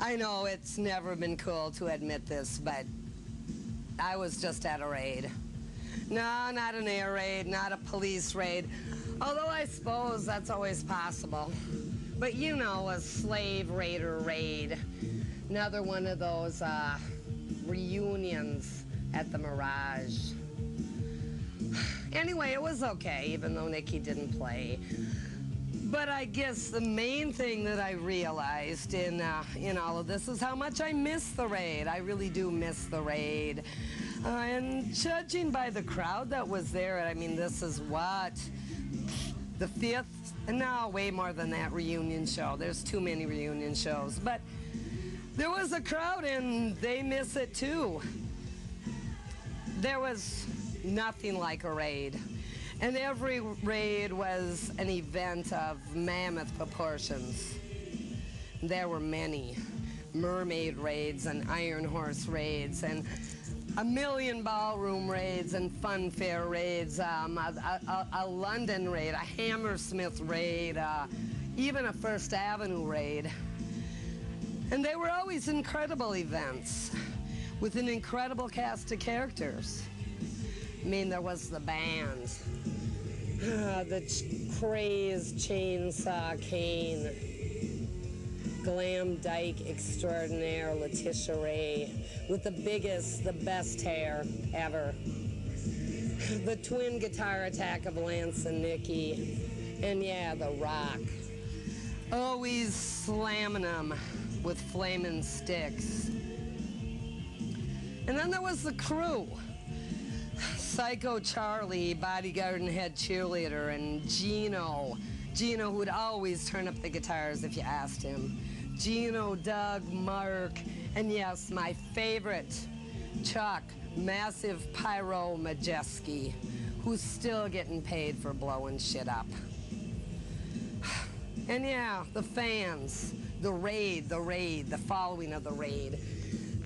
I know it's never been cool to admit this, but I was just at a raid. No, not an air raid, not a police raid, although I suppose that's always possible. But you know, a slave raider raid. Another one of those reunions at the Mirage. Anyway, it was okay, even though Nikki didn't play. But I guess the main thing that I realized in all of this is how much I miss the raid. I really do miss the raid. And judging by the crowd that was there, I mean, this is what? The fifth? No, way more than that reunion show. There's too many reunion shows. But there was a crowd, and they miss it too. There was nothing like a raid. And every raid was an event of mammoth proportions. There were many mermaid raids and iron horse raids and a million ballroom raids and fun fair raids, a London raid, a Hammersmith raid, even a First Avenue raid. And they were always incredible events with an incredible cast of characters. I mean, there was the band. The crazed chainsaw Kane, glam dyke extraordinaire Letitia Ray, with the biggest, the best hair ever. The twin guitar attack of Lance and Nikki, and yeah, the Rock. Always slamming them with flaming sticks. And then there was the crew. Psycho Charlie, bodyguard and head cheerleader, and Gino, who would always turn up the guitars if you asked him. Gino, Doug, Mark, and yes, my favorite, Chuck, massive Pyro Majeski, who's still getting paid for blowing shit up. And yeah, the fans, the raid, the following of the raid.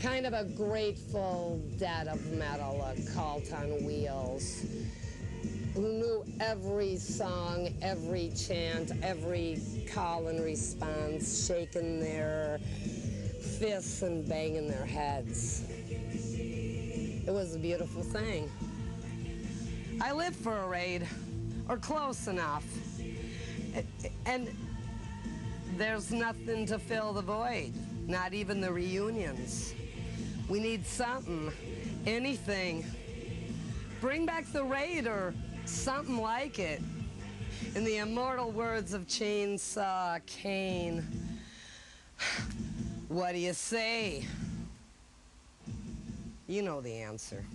Kind of a Grateful Dead of metal, a cult on wheels, who knew every song, every chant, every call and response, shaking their fists and banging their heads. It was a beautiful thing. I lived for a raid, or close enough. And there's nothing to fill the void, not even the reunions. We need something, anything. Bring back the raid or something like it. In the immortal words of Chainsaw Kane, what do you say? You know the answer.